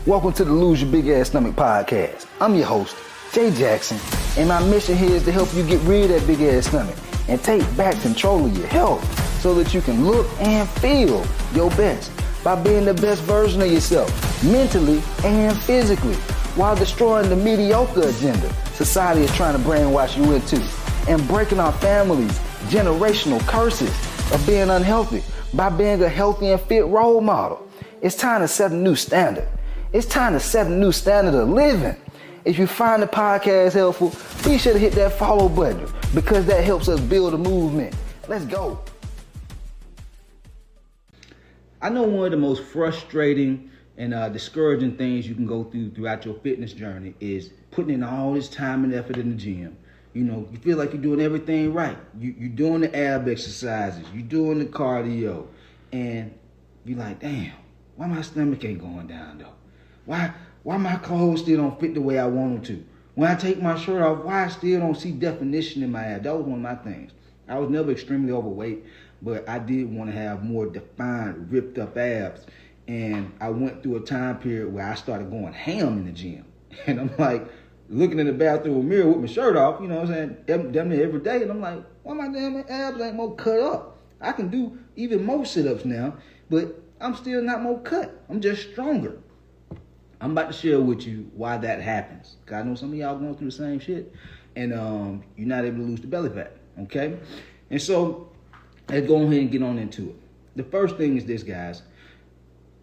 Welcome to the Lose Your Big Ass Stomach podcast. I'm your host, Jay Jackson, and my mission here is to help you get rid of that big ass stomach and take back control of your health so that you can look and feel your best by being the best version of yourself, mentally and physically, while destroying the mediocre agenda society is trying to brainwash you into, and breaking our families' generational curses of being unhealthy by being a healthy and fit role model. It's time to set a new standard. It's time to set a new standard of living. If you find the podcast helpful, be sure to hit that follow button because that helps us build a movement. Let's go. I know one of the most frustrating and discouraging things you can go throughout your fitness journey is putting in all this time and effort in the gym. You know, you feel like you're doing everything right. You're doing the ab exercises, you're doing the cardio, and you're like, damn, why my stomach ain't going down though? Why my clothes still don't fit the way I want them to? When I take my shirt off, why I still don't see definition in my abs? That was one of my things. I was never extremely overweight, but I did want to have more defined, ripped up abs. And I went through a time period where I started going ham in the gym. And I'm like, looking in the bathroom mirror with my shirt off, you know what I'm saying, damn near every day. And I'm like, why my damn abs ain't more cut up? I can do even more sit-ups now, but I'm still not more cut. I'm just stronger. I'm about to share with you why that happens. Cause I know some of y'all going through the same shit, and you're not able to lose the belly fat, okay? And so let's go ahead and get on into it. The first thing is this, guys.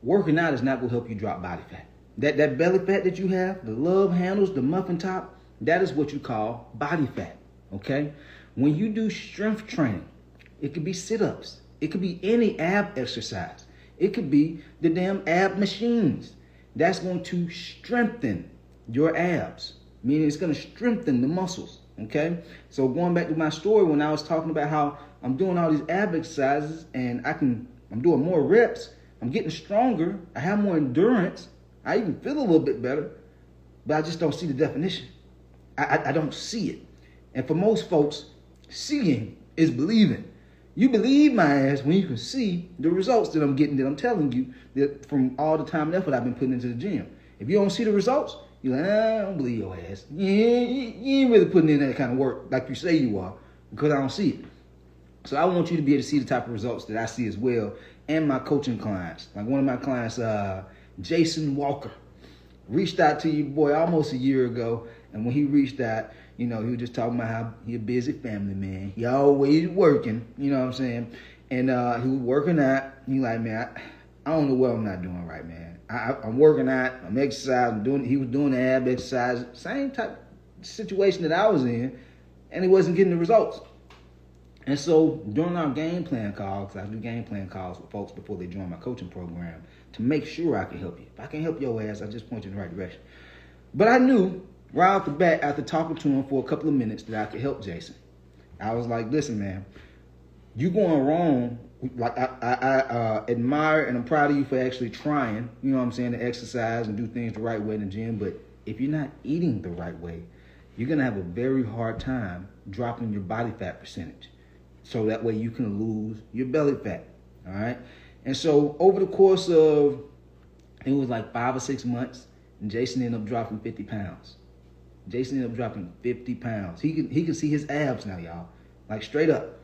Working out is not gonna help you drop body fat. That belly fat that you have, the love handles, the muffin top, that is what you call body fat, okay? When you do strength training, it could be sit-ups. It could be any ab exercise. It could be the damn ab machines. That's going to strengthen your abs, meaning it's going to strengthen the muscles, okay? So going back to my story when I was talking about how I'm doing all these ab exercises and I'm doing more reps, I'm getting stronger, I have more endurance, I even feel a little bit better, but I just don't see the definition. I don't see it. And for most folks, seeing is believing. You believe my ass when you can see the results that I'm getting, that I'm telling you, that from all the time and effort I've been putting into the gym. If you don't see the results, you're like, I don't believe your ass. You ain't really putting in that kind of work like you say you are, because I don't see it. So I want you to be able to see the type of results that I see as well, and my coaching clients. Like one of my clients, Jason Walker, reached out to you, boy, almost a year ago, and when he reached out, you know, he was just talking about how he a busy family man. He always working, you know what I'm saying? And he was working out. He like, man, I don't know what I'm not doing right, man. I'm working out, I'm exercising, he was doing the ab exercise, same type of situation that I was in, and he wasn't getting the results. And so during our game plan calls, I do game plan calls with folks before they join my coaching program to make sure I can help you. If I can help your ass, I just point you in the right direction. But I knew right off the bat, after talking to him for a couple of minutes, that I could help Jason. I was like, listen, man, you going wrong. Like I admire and I'm proud of you for actually trying, you know what I'm saying, to exercise and do things the right way in the gym. But if you're not eating the right way, you're going to have a very hard time dropping your body fat percentage. So that way you can lose your belly fat, all right? And so over the course of, it was like 5 or 6 months, and Jason ended up dropping 50 pounds. Jason ended up dropping 50 pounds. He can see his abs now, y'all, like straight up.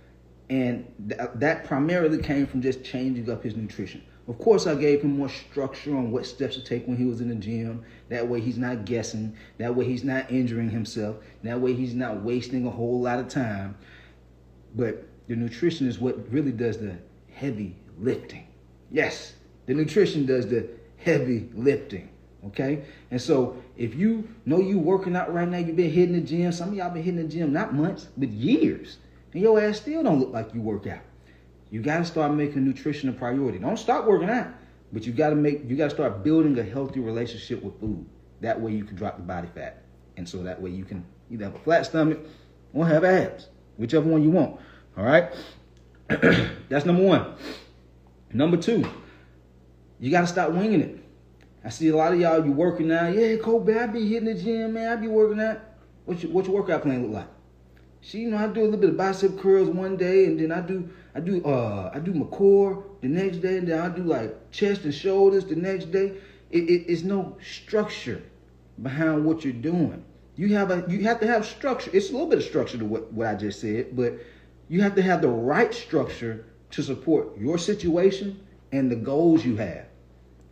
And that primarily came from just changing up his nutrition. Of course, I gave him more structure on what steps to take when he was in the gym. That way he's not guessing. That way he's not injuring himself. That way he's not wasting a whole lot of time. But the nutrition is what really does the heavy lifting. Yes, the nutrition does the heavy lifting. Okay? And so if you know you working out right now, you've been hitting the gym. Some of y'all been hitting the gym not months, but years. And your ass still don't look like you work out. You got to start making nutrition a priority. Don't stop working out, but you got to start building a healthy relationship with food. That way you can drop the body fat. And so that way you can either have a flat stomach or have abs, whichever one you want. All right? That's number one. Number two, you got to stop winging it. I see a lot of y'all, you working out. Yeah, Kobe, I be hitting the gym, man. I be working out. What's your workout plan look like? See, you know, I do a little bit of bicep curls one day, and then I do my core the next day, and then I do like chest and shoulders the next day. It's no structure behind what you're doing. You have to have structure. It's a little bit of structure to what I just said, but you have to have the right structure to support your situation and the goals you have.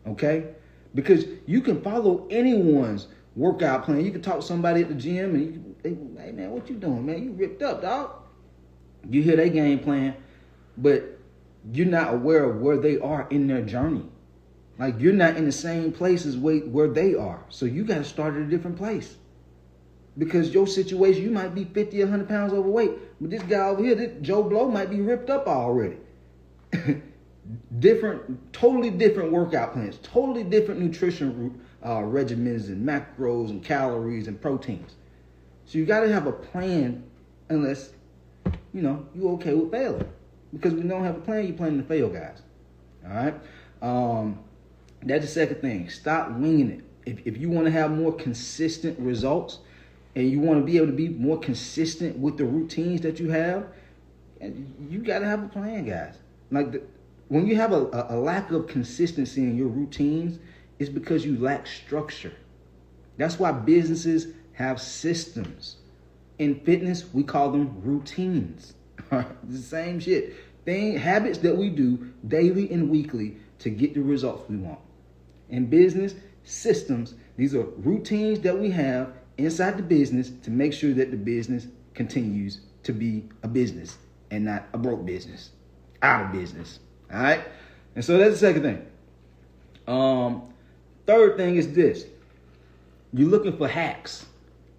Okay? Because you can follow anyone's workout plan. You can talk to somebody at the gym and hey man, what you doing, man? You ripped up, dog. You hear their game plan, but you're not aware of where they are in their journey. Like, you're not in the same place as where they are. So you got to start at a different place. Because your situation, you might be 50 or 100 pounds overweight. But this guy over here, this Joe Blow, might be ripped up already. Totally different workout plans. Totally different nutrition regimens and macros and calories and proteins. So you got to have a plan unless, you're okay with failing. Because when you don't have a plan, you're planning to fail, guys. All right? That's the second thing. Stop winging it. If you want to have more consistent results and you want to be able to be more consistent with the routines that you have, you got to have a plan, guys. When you have a lack of consistency in your routines, it's because you lack structure. That's why businesses have systems. In fitness, we call them routines. The same shit. Habits that we do daily and weekly to get the results we want. In business, systems. These are routines that we have inside the business to make sure that the business continues to be a business and not a broke business. Out of business. All right? And so that's the second thing. Third thing is this. You're looking for hacks.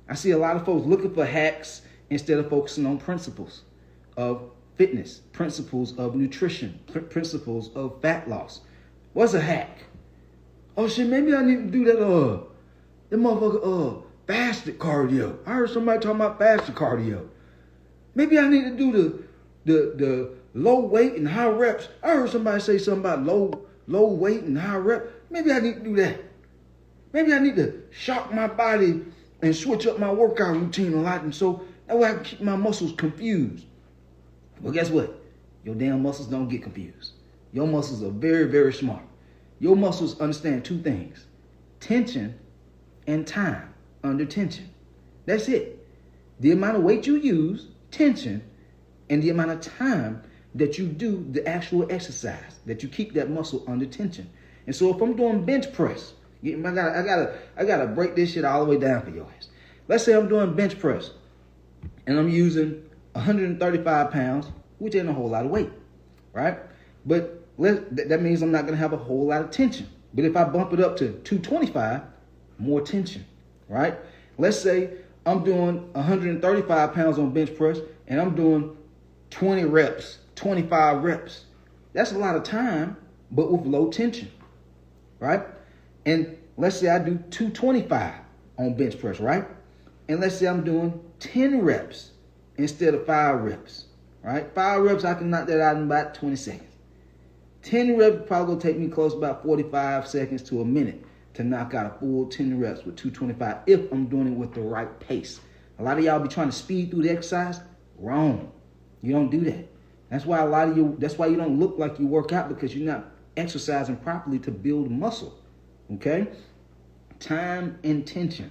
I see a lot of folks looking for hacks instead of focusing on principles of fitness, principles of nutrition, principles of fat loss. What's a hack? Oh shit, maybe I need to do that motherfucker fasted cardio. I heard somebody talking about fasted cardio. Maybe I need to do the low weight and high reps. I heard somebody say something about low weight and high reps. Maybe I need to do that. Maybe I need to shock my body and switch up my workout routine a lot, and so that way I can keep my muscles confused. Well, guess what? Your damn muscles don't get confused. Your muscles are very, very smart. Your muscles understand two things: tension and time under tension. That's it. The amount of weight you use, tension, and the amount of time that you do the actual exercise, that you keep that muscle under tension. And so if I'm doing bench press, I gotta break this shit all the way down for your ass. Let's say I'm doing bench press and I'm using 135 pounds, which ain't a whole lot of weight, right? But that means I'm not gonna have a whole lot of tension. But if I bump it up to 225, more tension, right? Let's say I'm doing 135 pounds on bench press and I'm doing 20 reps, 25 reps. That's a lot of time, but with low tension, right? And let's say I do 225 on bench press, right? And let's say I'm doing 10 reps instead of 5 reps, right? 5 reps, I can knock that out in about 20 seconds. 10 reps probably going to take me close to about 45 seconds to a minute to knock out a full 10 reps with 225 if I'm doing it with the right pace. A lot of y'all be trying to speed through the exercise. Wrong. You don't do that. That's why you don't look like you work out, because you're not exercising properly to build muscle. Okay? Time and tension.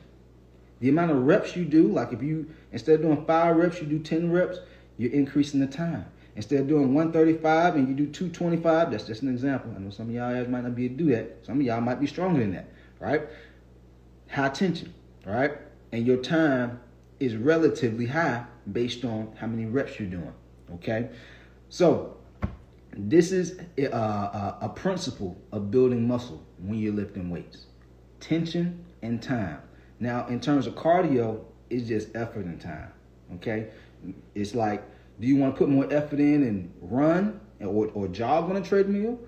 The amount of reps you do, like if you, instead of doing 5 reps, you do 10 reps, you're increasing the time. Instead of doing 135 and you do 225, that's just an example. I know some of y'all might not be able to do that. Some of y'all might be stronger than that, right? High tension, right? And your time is relatively high based on how many reps you're doing, okay? So this is a principle of building muscle when you're lifting weights. Tension and time. Now, in terms of cardio, it's just effort and time, okay? It's like, do you want to put more effort in and run or jog on a treadmill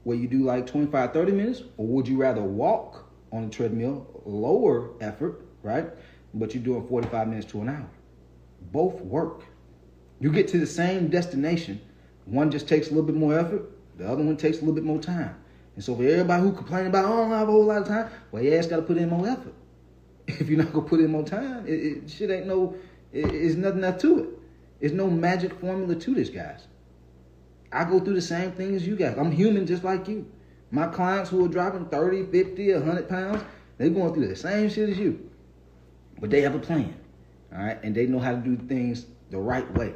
where you do like 25, 30 minutes? Or would you rather walk on a treadmill, lower effort, right? But you're doing 45 minutes to an hour. Both work. You get to the same destination. One just takes a little bit more effort. The other one takes a little bit more time. And so for everybody who complain about, I don't have a whole lot of time, well, your ass got to put in more effort. If you're not going to put in more time, it's nothing else to it. There's no magic formula to this, guys. I go through the same thing as you guys. I'm human just like you. My clients who are dropping 30, 50, 100 pounds, they're going through the same shit as you. But they have a plan, all right? And they know how to do things the right way,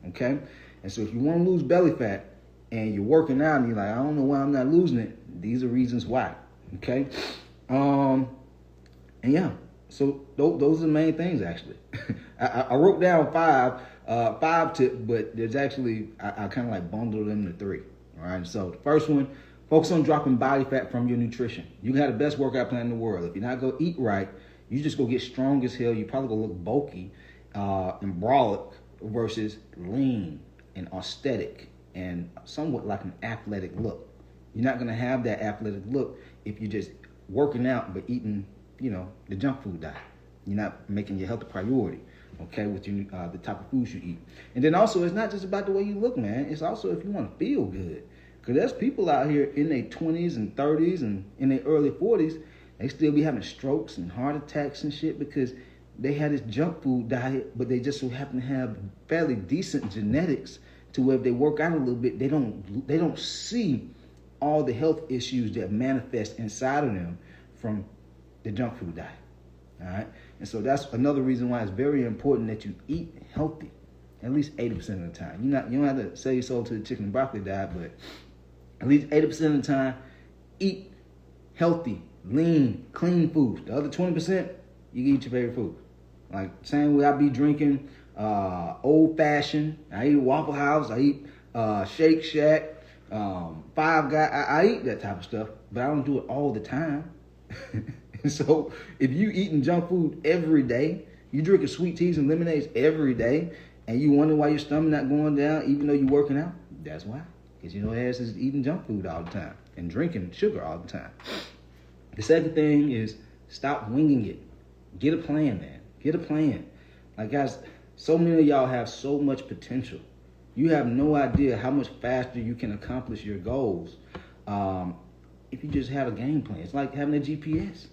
okay? And so if you want to lose belly fat and you're working out and you're like, I don't know why I'm not losing it, these are reasons why, okay? And yeah, so those are the main things, actually. I wrote down five tips, but there's actually, I kind of like bundled them into three, all right? So the first one, focus on dropping body fat from your nutrition. You can have the best workout plan in the world. If you're not going to eat right, you just go get strong as hell. You probably going to look bulky and brolic versus lean and aesthetic and somewhat like an athletic look. You're not going to have that athletic look if you're just working out but eating, the junk food diet. You're not making your health a priority, okay, with your, the type of foods you eat. And then also, it's not just about the way you look, man. It's also if you want to feel good. Because there's people out here in their 20s and 30s and in their early 40s, they still be having strokes and heart attacks and shit because they had this junk food diet, but they just so happen to have fairly decent genetics to where if they work out a little bit, they don't see all the health issues that manifest inside of them from the junk food diet. All right? And so that's another reason why it's very important that you eat healthy at least 80% of the time. You don't have to sell your soul to the chicken and broccoli diet, but at least 80% of the time, eat healthy, lean, clean foods. The other 20%, you can eat your favorite food. Like same way I be drinking old fashioned. I eat Waffle House. I eat Shake Shack, Five Guys. I eat that type of stuff, but I don't do it all the time. So if you eating junk food every day, you drinking sweet teas and lemonades every day, and you wonder why your stomach not going down even though you're working out, that's why. Because your ass is eating junk food all the time and drinking sugar all the time. The second thing is stop winging it. Get a plan, man. Get a plan. Like, guys, so many of y'all have so much potential. You have no idea how much faster you can accomplish your goals if you just have a game plan. It's like having a GPS.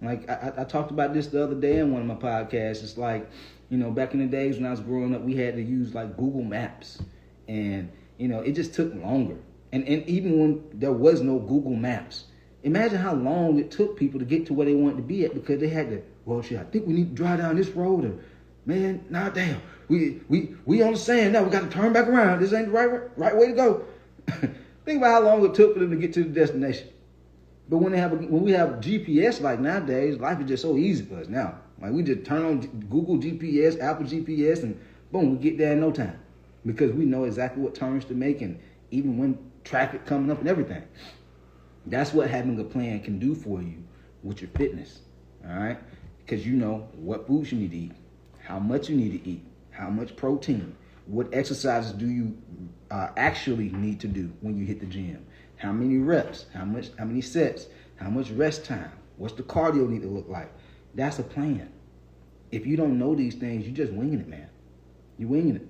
Like, I talked about this the other day in one of my podcasts. It's like, back in the days when I was growing up, we had to use, like, Google Maps. And, it just took longer. And even when there was no Google Maps, imagine how long it took people to get to where they wanted to be at because they had to, well, shit, I think we need to drive down this road. And, man, nah, damn. We on the sand now. We got to turn back around. This ain't the right way to go. Think about how long it took for them to get to the destination. But when we have GPS like nowadays, life is just so easy for us now. Like we just turn on Google GPS, Apple GPS, and boom, we get there in no time because we know exactly what turns to make and even when traffic coming up and everything. That's what having a plan can do for you with your fitness, all right? Because you know what foods you need to eat, how much you need to eat, how much protein, what exercises do you actually need to do when you hit the gym, how many reps, how many sets, how much rest time, what's the cardio need to look like. That's a plan. If you don't know these things, you're just winging it, man. You're winging it.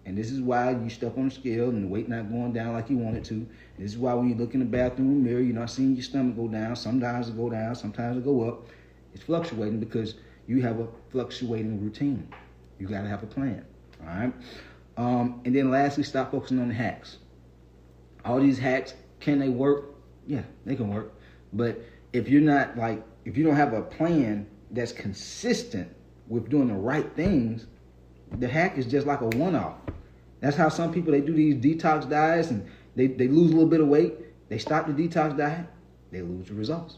And this is why you step on the scale and the weight not going down like you want it to. And this is why when you look in the bathroom mirror, you're not seeing your stomach go down. Sometimes it go down, sometimes it go up. It's fluctuating because you have a fluctuating routine. You got to have a plan, all right? And then lastly, stop focusing on the hacks. All these hacks, can they work? Yeah, they can work. But if you don't have a plan that's consistent with doing the right things, the hack is just like a one-off. That's how some people, they do these detox diets and they lose a little bit of weight. They stop the detox diet, they lose the results.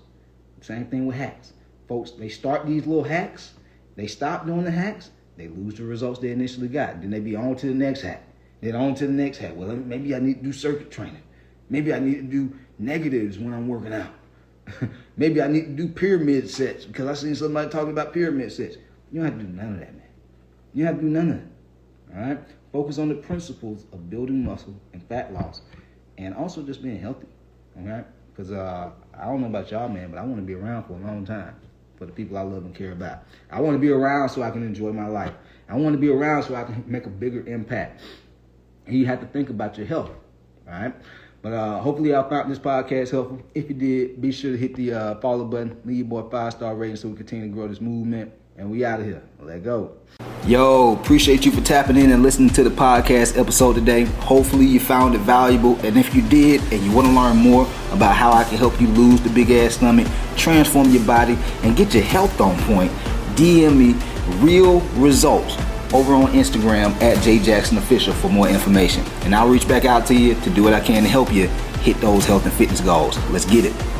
Same thing with hacks. Folks, they start these little hacks, they stop doing the hacks, they lose the results they initially got. Then they be on to the next hack. Then on to the next hack. Well, maybe I need to do circuit training. Maybe I need to do negatives when I'm working out. Maybe I need to do pyramid sets because I seen somebody talking about pyramid sets. You don't have to do none of that, man. You don't have to do none of that. All right? Focus on the principles of building muscle and fat loss and also just being healthy. All right? Because I don't know about y'all, man, but I want to be around for a long time for the people I love and care about. I want to be around so I can enjoy my life. I want to be around so I can make a bigger impact. And you have to think about your health. All right? But hopefully I found this podcast helpful. If you did, be sure to hit the follow button. Leave your boy 5-star rating so we continue to grow this movement. And we out of here. Let go. Yo, appreciate you for tapping in and listening to the podcast episode today. Hopefully you found it valuable. And if you did and you want to learn more about how I can help you lose the big ass stomach, transform your body, and get your health on point, DM me real results over on Instagram at JJacksonOfficial for more information. And I'll reach back out to you to do what I can to help you hit those health and fitness goals. Let's get it.